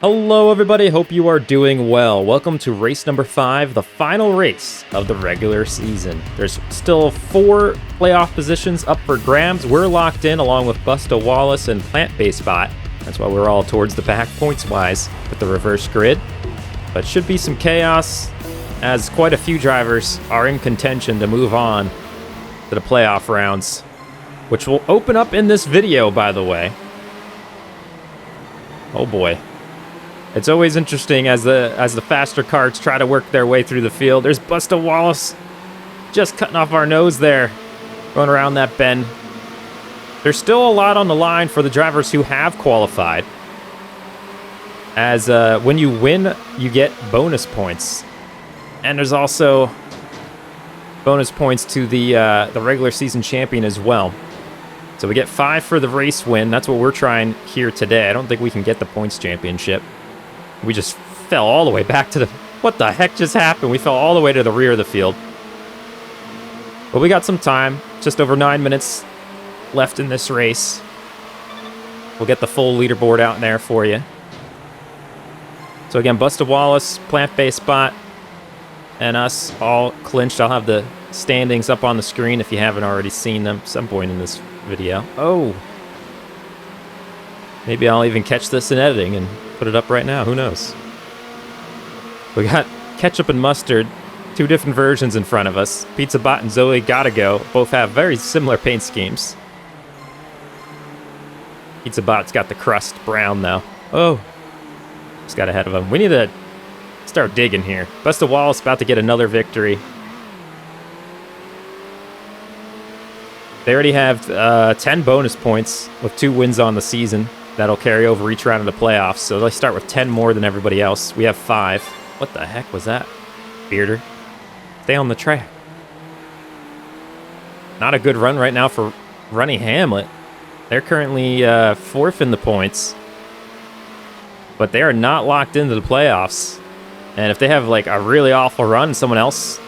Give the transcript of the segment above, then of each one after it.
Hello everybody, hope you are doing well. Welcome to race number 5, the final race of the regular season. There's still 4 playoff positions up for grabs. We're locked in along with Busta Wallace and Plant-Based Bot. That's why we're all towards the back points-wise with the reverse grid. But should be some chaos as quite a few drivers are in contention to move on to the playoff rounds, which will open up in this video, by the way. Oh boy. It's always interesting as the faster karts try to work their way through the field. There's Busta Wallace just cutting off our nose there, going around that bend. There's still a lot on the line for the drivers who have qualified, as when you win, you get bonus points. And there's also bonus points to the regular season champion as well. So we get 5 for the race win. That's what we're trying here today. I don't think we can get the points championship. We just fell all the way back to the... What the heck just happened? We fell all the way to the rear of the field. But we got some time. Just over 9 minutes left in this race. We'll get the full leaderboard out in there for you. So again, Busta Wallace, Plant-Based Bot, and us all clinched. I'll have the standings up on the screen if you haven't already seen them at some point in this video. Oh! Maybe I'll even catch this in editing and put it up right now. Who knows? We got ketchup and mustard, 2 different versions in front of us. Pizza Bot and Zoe Gotta Go both have very similar paint schemes. Pizza Bot's got the crust brown though. Oh, just got ahead of him. We need to start digging here. Busta Wallace about to get another victory. They already have 10 bonus points with 2 wins on the season. That'll carry over each round of the playoffs, so they start with 10 more than everybody else. We have 5. What the heck was that? Bearder. Stay on the track. Not a good run right now for Runny Hamlet. They're currently 4th in the points, but they are not locked into the playoffs. And if they have like a really awful run, someone else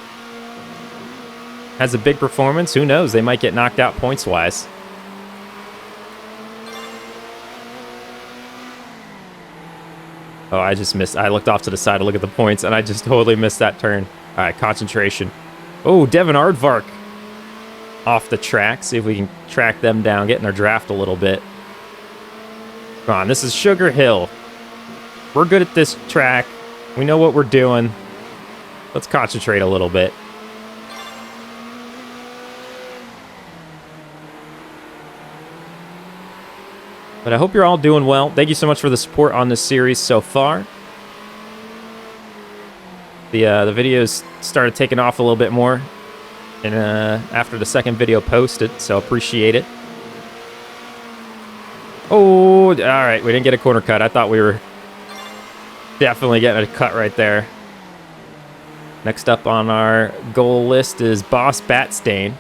has a big performance, who knows? They might get knocked out points-wise. Oh, I just missed. I looked off to the side to look at the points, and I just totally missed that turn. All right, concentration. Oh, Devin Aardvark off the track. See if we can track them down, get in their draft a little bit. Come on, this is Sugar Hill. We're good at this track. We know what we're doing. Let's concentrate a little bit. But I hope you're all doing well. Thank you so much for the support on this series so far. The videos started taking off a little bit more and after the second video posted, so appreciate it. Oh, all right, we didn't get a corner cut. I thought we were definitely getting a cut right there. Next up on our goal list is Boss Batstain,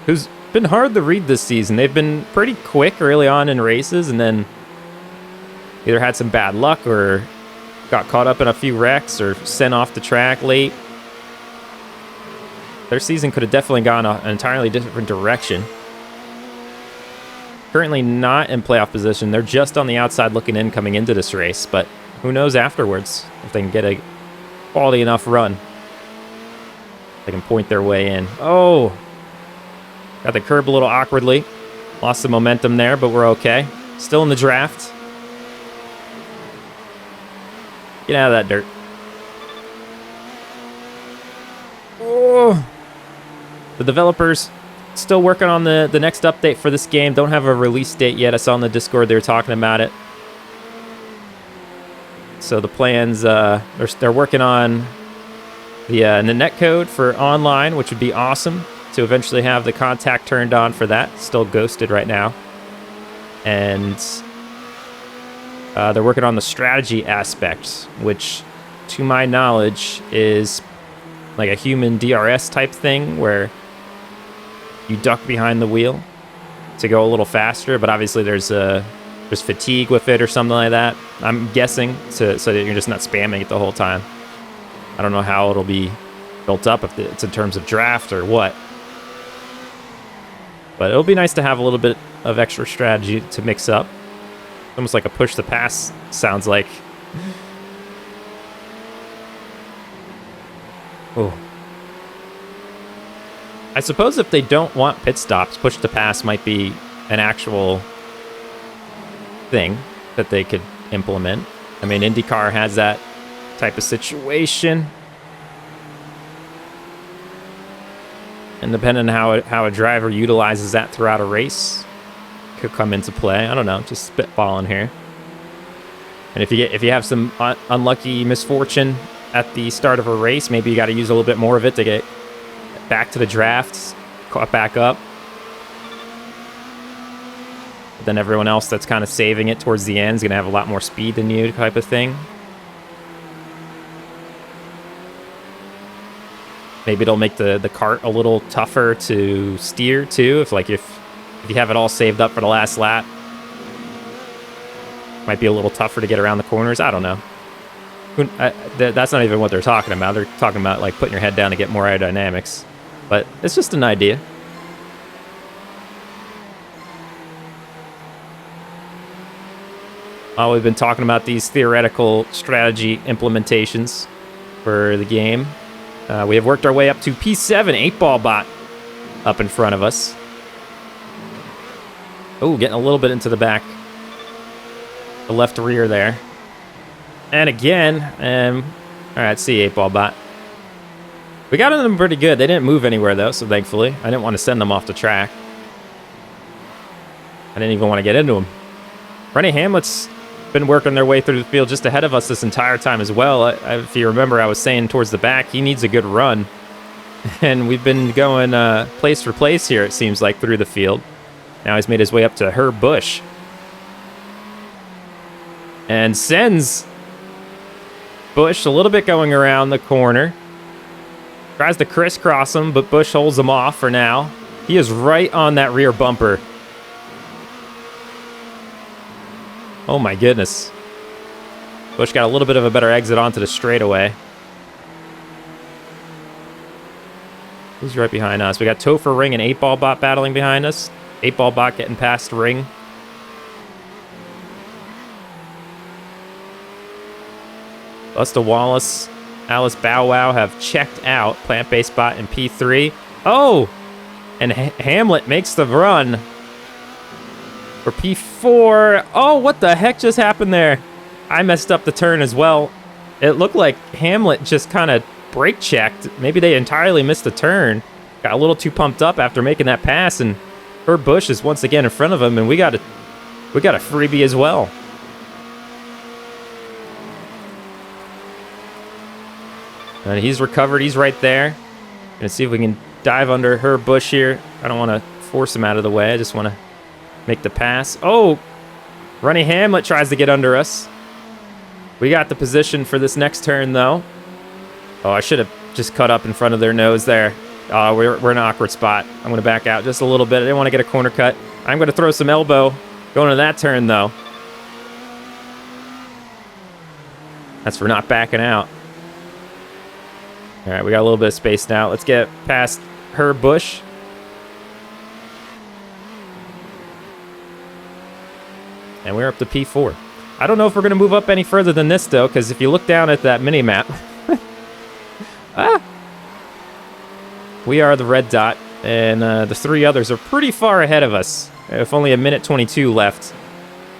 who's been hard to read this season. They've been pretty quick early on in races and then either had some bad luck or got caught up in a few wrecks or sent off the track late. Their season could have definitely gone an entirely different direction. Currently not in playoff position. They're just on the outside looking in coming into this race, but who knows afterwards if they can get a quality enough run. They can point their way in. Oh! Got the curb a little awkwardly. Lost some momentum there, but we're okay. Still in the draft. Get out of that dirt. Oh. The developers still working on the next update for this game. Don't have a release date yet. I saw in the Discord they were talking about it. So the plans, they're working on the netcode for online, which would be awesome, to eventually have the contact turned on for that. Still ghosted right now. And they're working on the strategy aspect, which, to my knowledge, is like a human DRS type thing where you duck behind the wheel to go a little faster, but obviously there's fatigue with it or something like that. I'm guessing, so that you're just not spamming it the whole time. I don't know how it'll be built up, if it's in terms of draft or what. But it'll be nice to have a little bit of extra strategy to mix up. Almost like a push to pass, sounds like. Oh. I suppose if they don't want pit stops, push to pass might be an actual thing that they could implement. I mean, IndyCar has that type of situation. And depending on how a driver utilizes that throughout a race, could come into play. I don't know, just spitballing here. And if you have some unlucky misfortune at the start of a race, maybe you got to use a little bit more of it to get back to the drafts, caught back up. But then everyone else that's kind of saving it towards the end is going to have a lot more speed than you, type of thing. Maybe it'll make the cart a little tougher to steer too. If you have it all saved up for the last lap, might be a little tougher to get around the corners. I don't know. That's not even what they're talking about. They're talking about like putting your head down to get more aerodynamics. But it's just an idea. We've been talking about these theoretical strategy implementations for the game. We have worked our way up to P7, 8-ball bot up in front of us. Oh, getting a little bit into the back. The left rear there. And again, all right, see 8-ball bot. We got them pretty good. They didn't move anywhere, though, so thankfully. I didn't want to send them off the track. I didn't even want to get into them. Rennie Hamlet's been working their way through the field just ahead of us this entire time as well. If you remember, I was saying towards the back, he needs a good run. And we've been going place for place here, it seems like, through the field. Now he's made his way up to Herb Busch. And sends Busch a little bit going around the corner. Tries to crisscross him, but Busch holds him off for now. He is right on that rear bumper. Oh my goodness. Busch got a little bit of a better exit onto the straightaway. Who's right behind us? We got Topher, Ring, and 8-ball bot battling behind us. 8-ball bot getting past Ring. Busta Wallace, Alice Bow Wow have checked out. Plant-based bot in P3. Oh! And Hamlet makes the run for P4. Oh, what the heck just happened there? I messed up the turn as well. It looked like Hamlet just kind of brake checked. Maybe they entirely missed the turn. Got a little too pumped up after making that pass, and Herb Busch is once again in front of him, and we got a freebie as well. And he's recovered. He's right there. Gonna see if we can dive under Herb Busch here. I don't want to force him out of the way. I just want to make the pass. Oh, Rennie Hamlet tries to get under us. We got the position for this next turn, though. Oh, I should have just cut up in front of their nose there. We're in an awkward spot. I'm going to back out just a little bit. I didn't want to get a corner cut. I'm going to throw some elbow going to that turn, though. That's for not backing out. All right, we got a little bit of space now. Let's get past Herb Busch. And we're up to P4. I don't know if we're going to move up any further than this, though, because if you look down at that mini-map... we are the red dot, and the three others are pretty far ahead of us. With only a minute 22 left.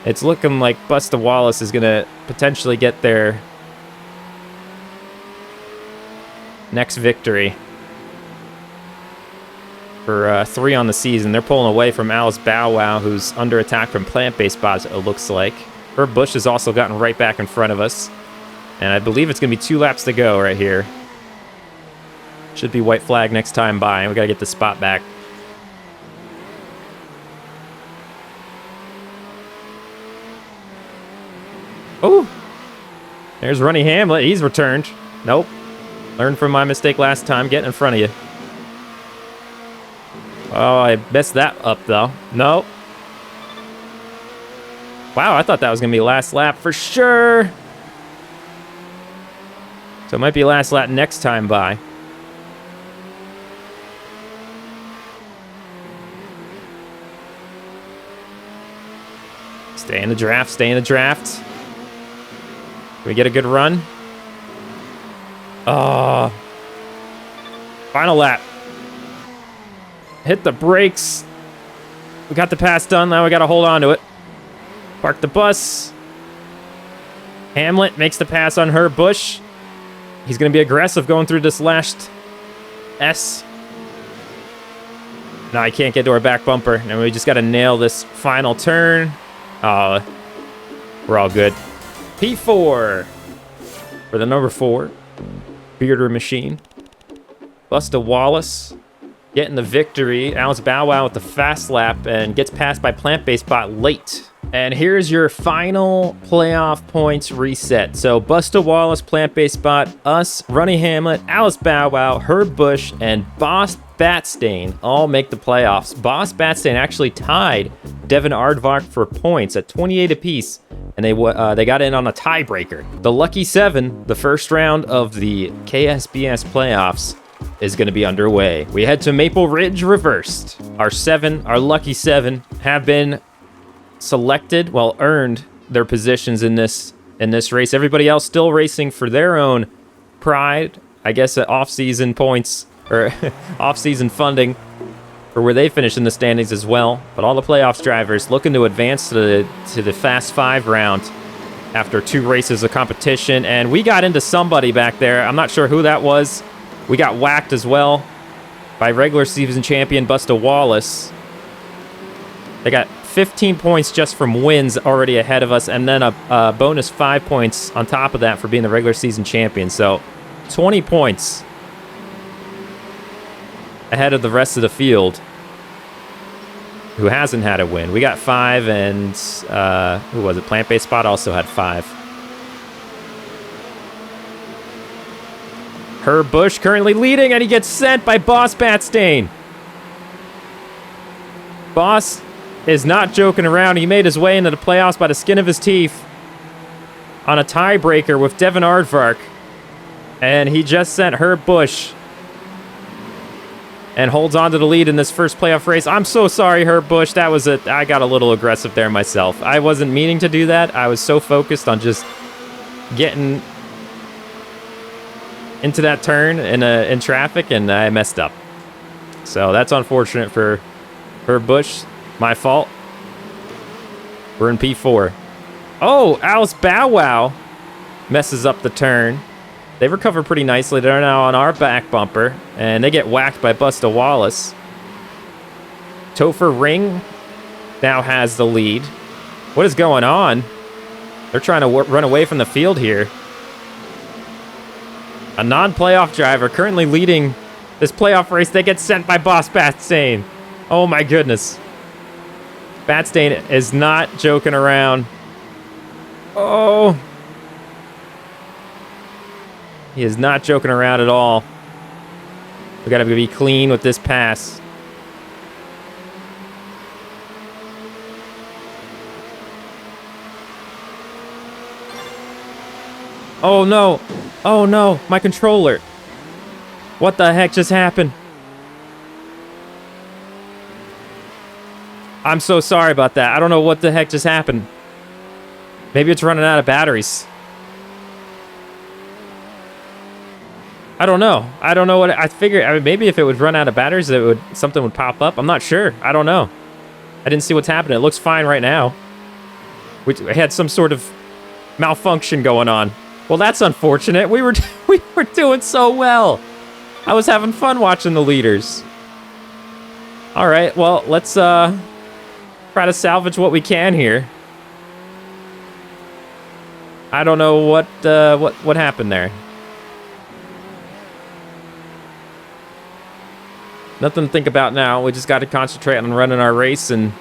It's looking like Busta Wallace is going to potentially get their next victory for 3 on the season. They're pulling away from Alice Bow Wow, who's under attack from plant-based bots, it looks like. Herb Busch has also gotten right back in front of us. And I believe it's going to be 2 laps to go right here. Should be white flag next time by. We got to get the spot back. Oh! There's Rennie Hamlet. He's returned. Nope. Learned from my mistake last time. Get in front of you. Oh, I messed that up, though. Nope. Wow, I thought that was going to be last lap for sure. So it might be last lap next time by. Stay in the draft, stay in the draft. Can we get a good run? Oh. Final lap. Hit the brakes. We got the pass done. Now we got to hold on to it. Park the bus. Hamlet makes the pass on Herb Busch. He's going to be aggressive going through this last S. No, I can't get to our back bumper. And we just got to nail this final turn. We're all good. P4 for the number 4. Bearder Machine. Busta Wallace getting the victory. Alice Bow Wow with the fast lap and gets passed by Plant-Based Bot late. And here's your final playoff points reset. So Busta Wallace, Plant-Based Bot, us, Runny Hamlet, Alice Bow Wow, Herb Busch, and Boss Batstain all make the playoffs. Boss Batstain actually tied Devin Aardvark for points at 28 apiece, and they got in on a tiebreaker. The Lucky 7, the first round of the KSBS playoffs, is going to be underway. We head to Maple Ridge Reversed. Our Lucky 7 have been selected, well, earned their positions in this race. Everybody else still racing for their own pride. I guess off-season points or off-season funding for where they finish in the standings as well. But all the playoffs drivers looking to advance to the Fast 5 round after 2 races of competition. And we got into somebody back there. I'm not sure who that was. We got whacked as well by regular season champion Busta Wallace. They got 15 points just from wins already ahead of us, and then a bonus 5 points on top of that for being the regular season champion. So 20 points ahead of the rest of the field, who hasn't had a win. We got 5, and who was it? Plant-Based Spot also had 5. Herb Busch currently leading, and he gets sent by Boss Batstain. Boss is not joking around. He made his way into the playoffs by the skin of his teeth on a tiebreaker with Devin Aardvark, and he just sent Herb Busch and holds on to the lead in this first playoff race. I'm so sorry, Herb Busch. I got a little aggressive there myself. I wasn't meaning to do that. I was so focused on just getting into that turn in traffic, and I messed up. So that's unfortunate for Herb Busch. My fault. We're in P4. Oh, Alice Bow Wow messes up the turn. They recover pretty nicely. They're now on our back bumper, and they get whacked by Busta Wallace. Topher Ring now has the lead. What is going on? They're trying to run away from the field here. A non-playoff driver currently leading this playoff race. They get sent by Boss Batstain. Oh my goodness. Batstain is not joking around. Oh. He is not joking around at all. We gotta be clean with this pass. Oh no. Oh no, my controller. What the heck just happened? I'm so sorry about that. I don't know what the heck just happened. Maybe it's running out of batteries. I don't know. I don't know what I figured. I mean, maybe if it would run out of batteries, something would pop up. I'm not sure. I don't know. I didn't see what's happening. It looks fine right now. We had some sort of malfunction going on. Well, that's unfortunate. We were doing so well. I was having fun watching the leaders. All right, well, let's try to salvage what we can here. I don't know what happened there. Nothing to think about now. We just got to concentrate on running our race, and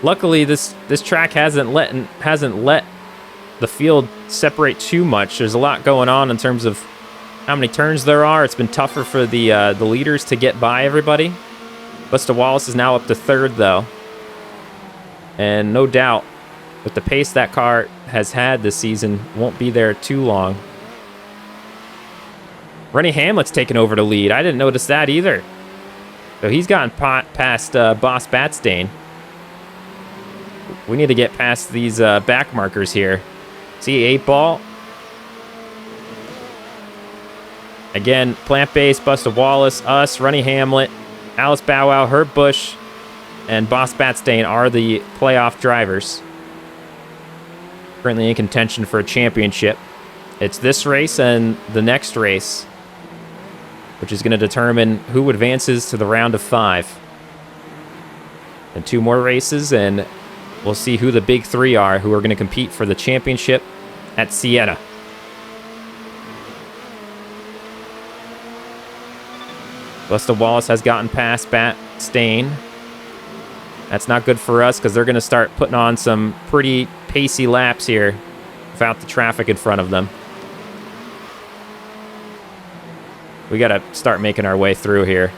luckily this track hasn't let the field separate too much. There's a lot going on in terms of how many turns there are. It's been tougher for the leaders to get by everybody. Busta Wallace is now up to 3rd, though. And no doubt, with the pace that car has had this season, won't be there too long. Rennie Hamlet's taken over the lead. I didn't notice that either. So he's gotten past Boss Batstain. We need to get past these back markers here. See, 8 Ball. Again, Plant-Based, Busta Wallace, us, Runny Hamlet, Alice Bow Wow, Herb Bush, and Boss Batstain are the playoff drivers. Currently in contention for a championship. It's this race and the next race, which is going to determine who advances to the round of 5. And 2 more races, and we'll see who the big 3 are who are going to compete for the championship at Siena. Busta Wallace has gotten past Batstain. That's not good for us because they're going to start putting on some pretty pacey laps here without the traffic in front of them. We got to start making our way through here.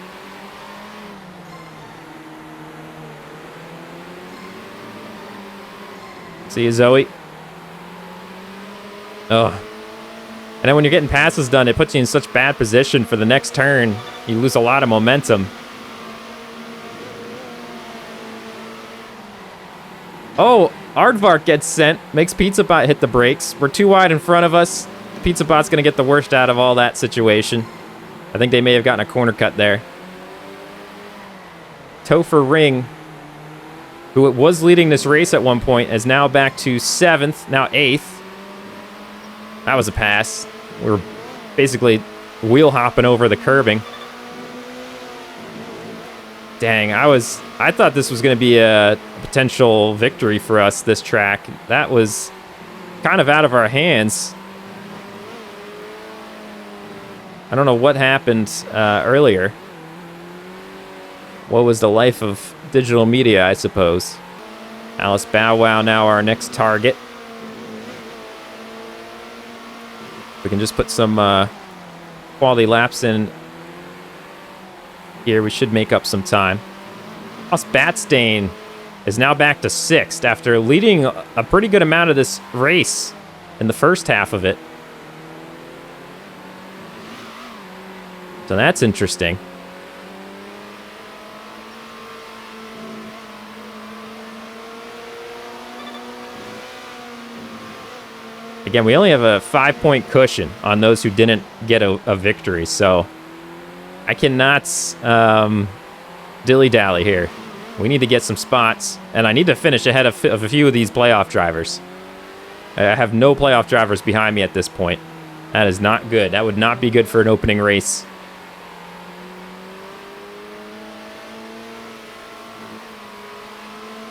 See you, Zoe. Oh. And then when you're getting passes done, it puts you in such bad position for the next turn. You lose a lot of momentum. Oh, Aardvark gets sent. Makes Pizza Bot hit the brakes. We're too wide in front of us. Pizza Bot's going to get the worst out of all that situation. I think they may have gotten a corner cut there. Topher Ring, who was leading this race at one point, is now back to 7th, now 8th. That was a pass. We were basically wheel hopping over the curbing. Dang, I thought this was going to be a potential victory for us, this track. That was kind of out of our hands. I don't know what happened earlier. What was the life of digital media, I suppose. Alice Bow Wow now our next target. We can just put some quality laps in here. We should make up some time. Boss Batstain is now back to 6th after leading a pretty good amount of this race in the first half of it. So that's interesting. Again, we only have a 5-point cushion on those who didn't get a victory, so I cannot dilly-dally here. We need to get some spots, and I need to finish ahead of a few of these playoff drivers. I have no playoff drivers behind me at this point. That is not good. That would not be good for an opening race.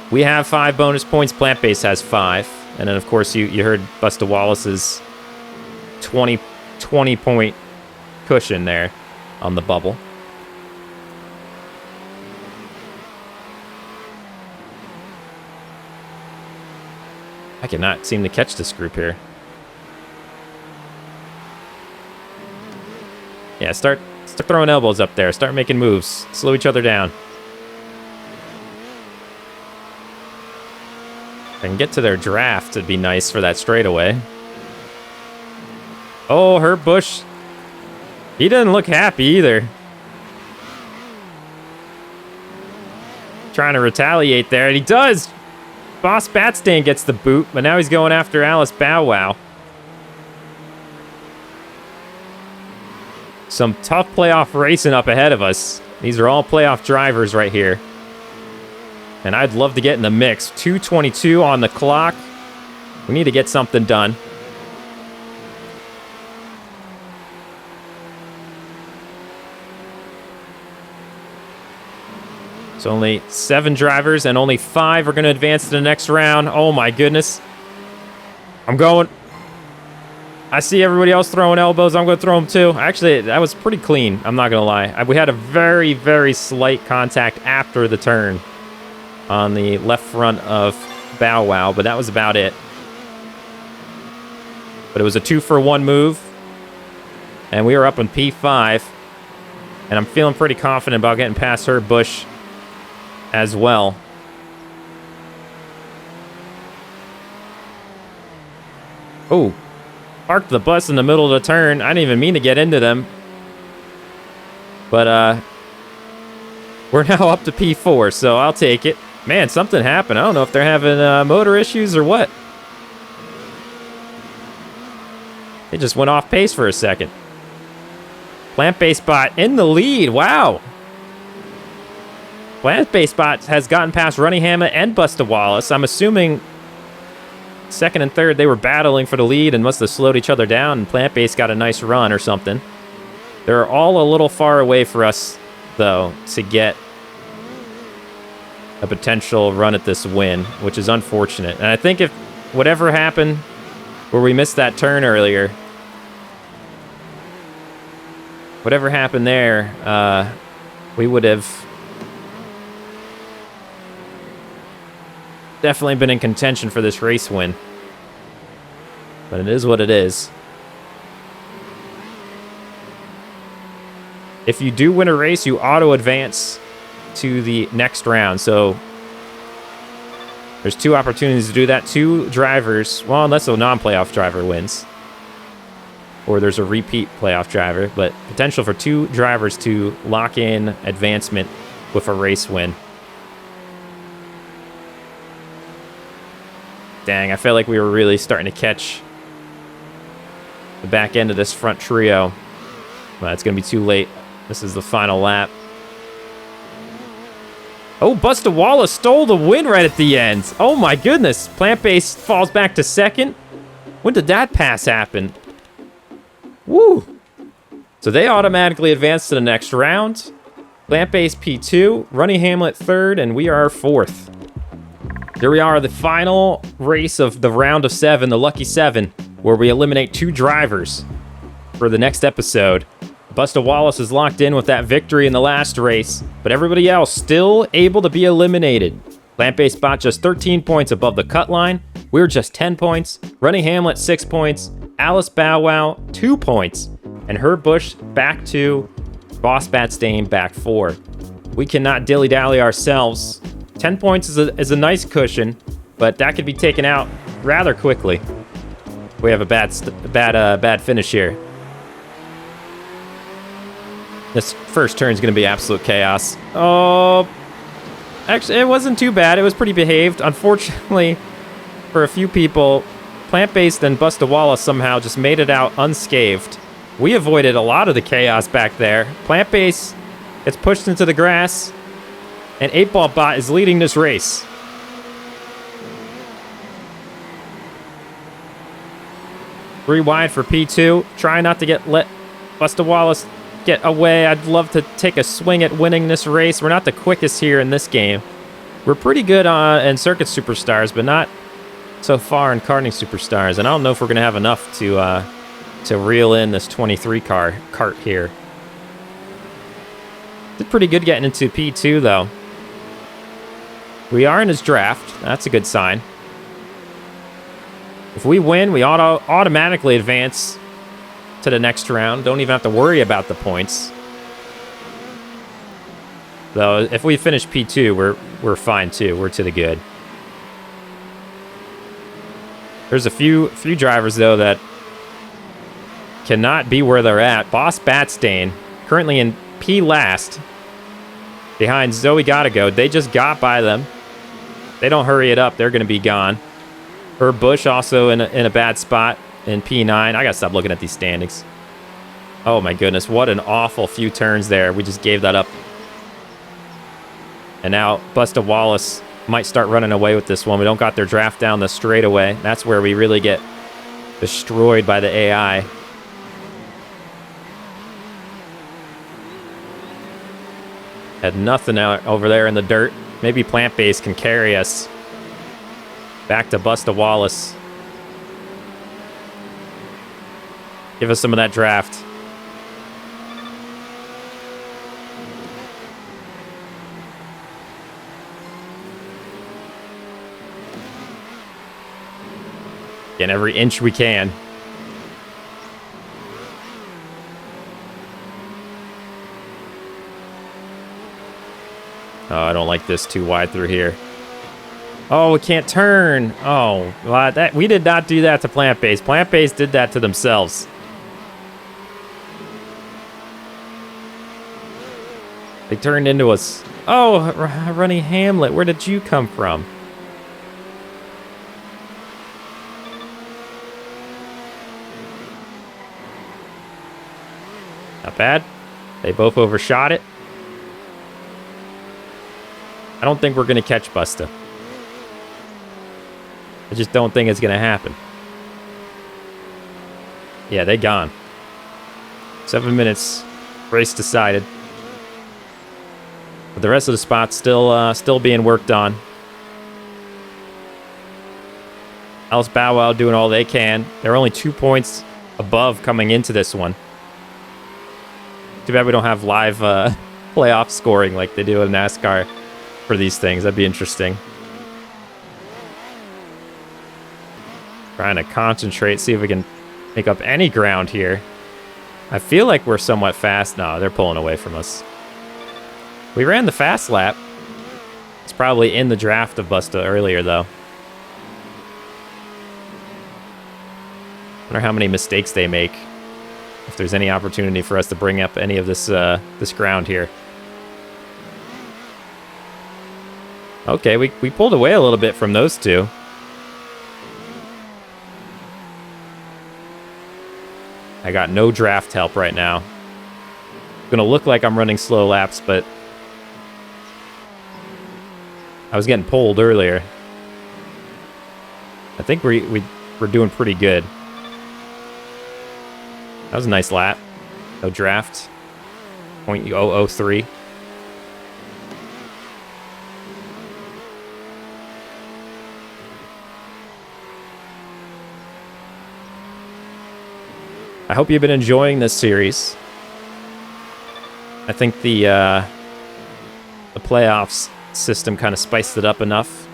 We have 5 bonus points. Plant-Based has 5. And then, of course, you heard Busta Wallace's 20-point cushion there on the bubble. I cannot seem to catch this group here. Yeah, start throwing elbows up there. Start making moves. Slow each other down. If I can get to their draft, it'd be nice for that straightaway. Oh, Herb Bush. He doesn't look happy either. Trying to retaliate there, and he does. Boss Batstain gets the boot, but now he's going after Alice Bow Wow. Some tough playoff racing up ahead of us. These are all playoff drivers right here. And I'd love to get in the mix. 2:22 on the clock. We need to get something done. It's only 7 drivers, and only 5 are going to advance to the next round. Oh my goodness. I'm going. I see everybody else throwing elbows. I'm going to throw them too. Actually, that was pretty clean. I'm not going to lie. We had a very, very slight contact after the turn on the left front of Bow Wow, but that was about it. But it was a 2-for-1 move, and we were up on P5, and I'm feeling pretty confident about getting past Herb Bush as well. Oh, parked the bus in the middle of the turn. I didn't even mean to get into them. But we're now up to P4, so I'll take it. Man, something happened. I don't know if they're having motor issues or what. They just went off pace for a second. Plant-based bot in the lead. Wow. Plant-based bot has gotten past Running Hammer and Busta Wallace. I'm assuming second and third, they were battling for the lead and must have slowed each other down, and Plant-based got a nice run or something. They're all a little far away for us, though, to get a potential run at this win, which is unfortunate. And I think if whatever happened where we missed that turn earlier, whatever happened there, we would have definitely been in contention for this race win. But it is what it is. If you do win a race, you auto-advance to the next round. So there's 2 opportunities to do that. 2 drivers, well, unless a non-playoff driver wins, or there's a repeat playoff driver, but potential for 2 drivers to lock in advancement with a race win. Dang, I feel like we were really starting to catch the back end of this front trio. Well, it's going to be too late. This is the final lap. Oh, Busta Wallace stole the win right at the end. Oh my goodness. Plant-based falls back to second. When did that pass happen? Woo. So they automatically advance to the next round. Plant-based P2, Runny Hamlet third, and we are fourth. Here we are, the final race of the round of 7, the Lucky 7, where we eliminate 2 drivers for the next episode. Busta Wallace is locked in with that victory in the last race, but everybody else still able to be eliminated. Plant-based bot just 13 points above the cut line. We're just 10 points. Running Hamlet 6 points. Alice Bow Wow 2 points. And Herb Bush back 2. Boss Batstain back 4. We cannot dilly-dally ourselves. 10 points is a nice cushion, but that could be taken out rather quickly. We have a bad finish here. This first turn is going to be absolute chaos. Oh, actually, it wasn't too bad. It was pretty behaved. Unfortunately, for a few people, Plant-based and Busta Wallace somehow just made it out unscathed. We avoided a lot of the chaos back there. Plant-based gets pushed into the grass, and 8-Ball Bot is leading this race. Three wide for P2. Try not to let Busta Wallace get away. I'd love to take a swing at winning this race. We're not the quickest here in this game. We're pretty good in Circuit Superstars, but not so far in Karting Superstars. And I don't know if we're going to have enough to reel in this 23 cart here. Did pretty good getting into P2, though. We are in his draft. That's a good sign. If we win, we automatically advance to the next round. Don't even have to worry about the points. Though, if we finish P2, we're fine too. We're to the good. There's a few drivers though that cannot be where they're at. Boss Batstain currently in P last, behind Zoe Gotta Go. They just got by them. They don't hurry it up, they're going to be gone. Herb Bush also in a bad spot in P9. I got to stop looking at these standings. Oh my goodness, what an awful few turns there. We just gave that up. And now Busta Wallace might start running away with this one. We don't got their draft down the straightaway. That's where we really get destroyed by the AI. Had nothing out over there in the dirt. Maybe Plant-based can carry us back to Busta Wallace. Give us some of that draft. Getting every inch we can. Oh, I don't like this too wide through here. Oh, we can't turn. Oh, well, we did not do that to Plant-based. Plant-based did that to themselves. They turned into us. Oh, running Hamlet, where did you come from? Not bad. They both overshot it. I don't think we're going to catch Busta. I just don't think it's going to happen. Yeah, they gone. 7 minutes. Race decided. But the rest of the spots still being worked on. Alice Bow Wow doing all they can. They're only 2 points above coming into this one. Too bad we don't have live playoff scoring like they do in NASCAR for these things. That'd be interesting. Trying to concentrate, see if we can make up any ground here. I feel like we're somewhat fast. No, they're pulling away from us. We ran the fast lap. It's probably in the draft of Busta earlier, though. Wonder how many mistakes they make. If there's any opportunity for us to bring up any of this this ground here. Okay, we pulled away a little bit from those two. I got no draft help right now. Gonna look like I'm running slow laps, but I was getting pulled earlier. I think we're doing pretty good. That was a nice lap. No draft. 0.003. I hope you've been enjoying this series. I think the playoffs system kind of spiced it up enough.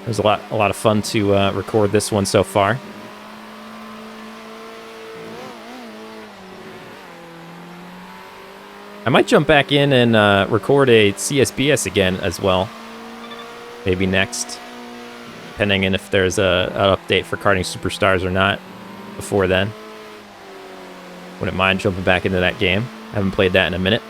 It was a lot of fun to record this one so far. I might jump back in and record a CSBS again as well. Maybe next, depending on if there's an update for Karting Superstars or not before then. Wouldn't mind jumping back into that game. Haven't played that in a minute.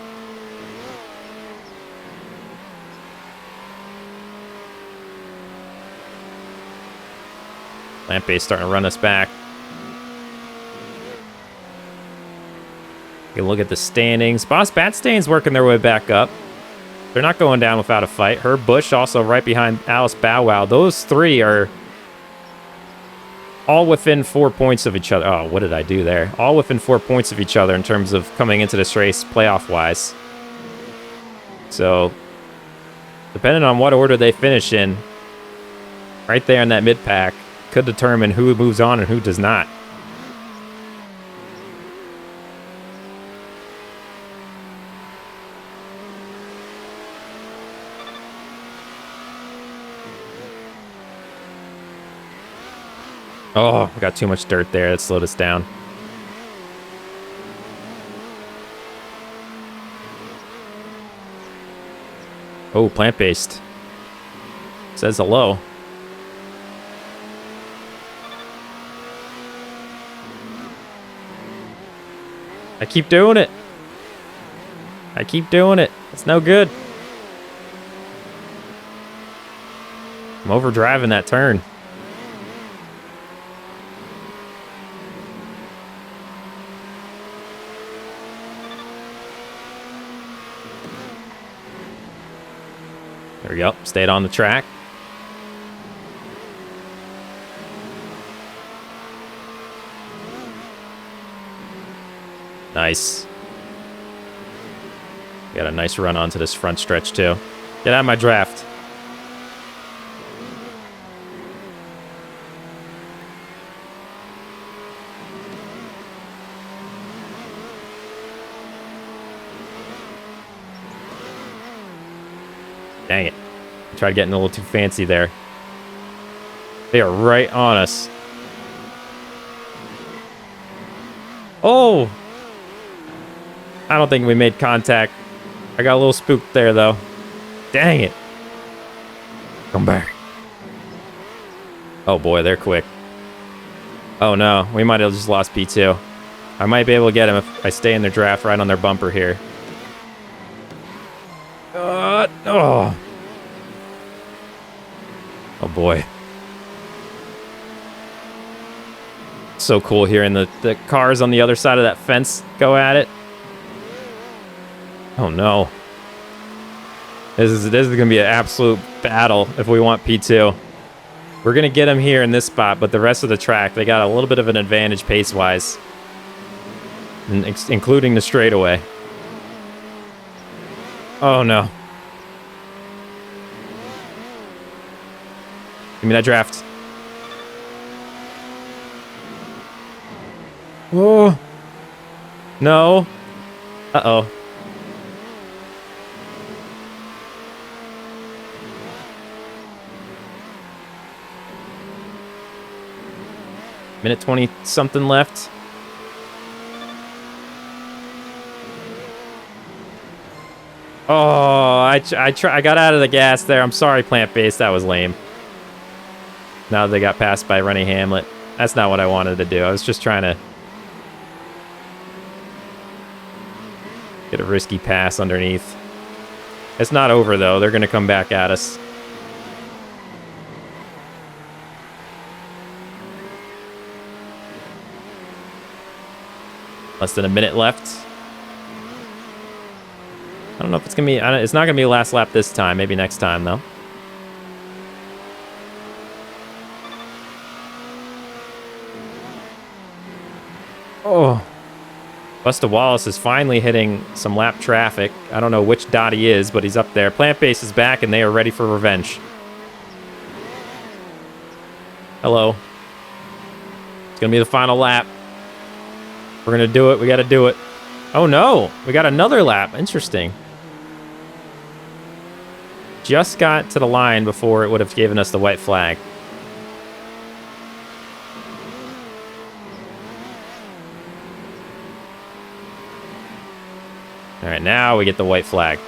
Plant base starting to run us back. You can look at the standings. Boss Batstain's working their way back up. They're not going down without a fight. Herb Bush also right behind Alice Bow Wow. Those three are all within 4 points of each other. Oh, what did I do there? All within 4 points of each other in terms of coming into this race playoff-wise. So, depending on what order they finish in, right there in that mid-pack could determine who moves on and who does not. Oh, we got too much dirt there. That slowed us down. Oh, plant-based. Says hello. I keep doing it. I keep doing it. It's no good. I'm overdriving that turn. There we go. Stayed on the track. Nice. Got a nice run onto this front stretch, too. Get out of my draft. Dang it. I tried getting a little too fancy there. They are right on us. Oh! I don't think we made contact. I got a little spooked there, though. Dang it. Come back. Oh, boy, they're quick. Oh, no. We might have just lost P2. I might be able to get him if I stay in their draft right on their bumper here. cut. Oh. Oh boy. So cool hearing the cars on the other side of that fence go at it. Oh no. This is going to be an absolute battle if we want P2. We're going to get them here in this spot, but the rest of the track, they got a little bit of an advantage pace-wise, including the straightaway. Oh, no. Give me that draft. Oh. No. Uh-oh. Minute 20 something left. Oh, I got out of the gas there. I'm sorry, plant-based. That was lame. Now they got passed by Rennie Hamlet. That's not what I wanted to do. I was just trying to get a risky pass underneath. It's not over, though. They're going to come back at us. Less than a minute left. I don't know if it's going to be... It's not going to be a last lap this time. Maybe next time, though. Oh. Busta Wallace is finally hitting some lap traffic. I don't know which dot he is, but he's up there. Plant Base is back, and they are ready for revenge. Hello. It's going to be the final lap. We're going to do it. We got to do it. Oh, no. We got another lap. Interesting. Just got to the line before it would have given us the white flag. All right, now we get the white flag.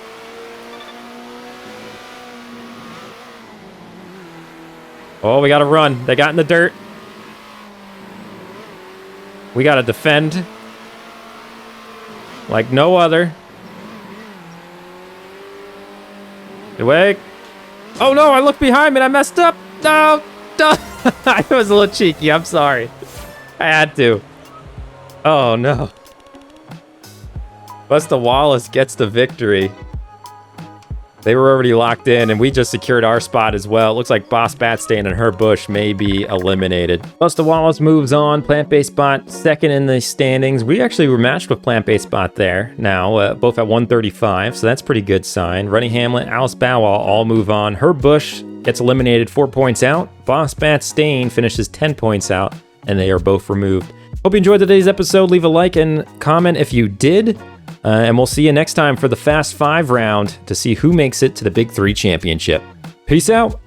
Oh, we got to run. They got in the dirt. We got to defend like no other. Good way. Oh, no, I looked behind me and I messed up. No. I was a little cheeky. I'm sorry. I had to. Oh, no. Busta Wallace gets the victory. They were already locked in, and we just secured our spot as well. It looks like Boss Batstain and her Bush may be eliminated. Busta Wallace moves on. Plant-Based Bot second in the standings. We actually were matched with Plant-Based Bot there now, both at 135, so that's a pretty good sign. Rennie Hamlet, Alice Bow Wow all move on. Her Bush gets eliminated 4 points out. Boss Batstain finishes 10 points out, and they are both removed. Hope you enjoyed today's episode. Leave a like and comment if you did. And we'll see you next time for the Fast 5 round to see who makes it to the Big 3 Championship. Peace out.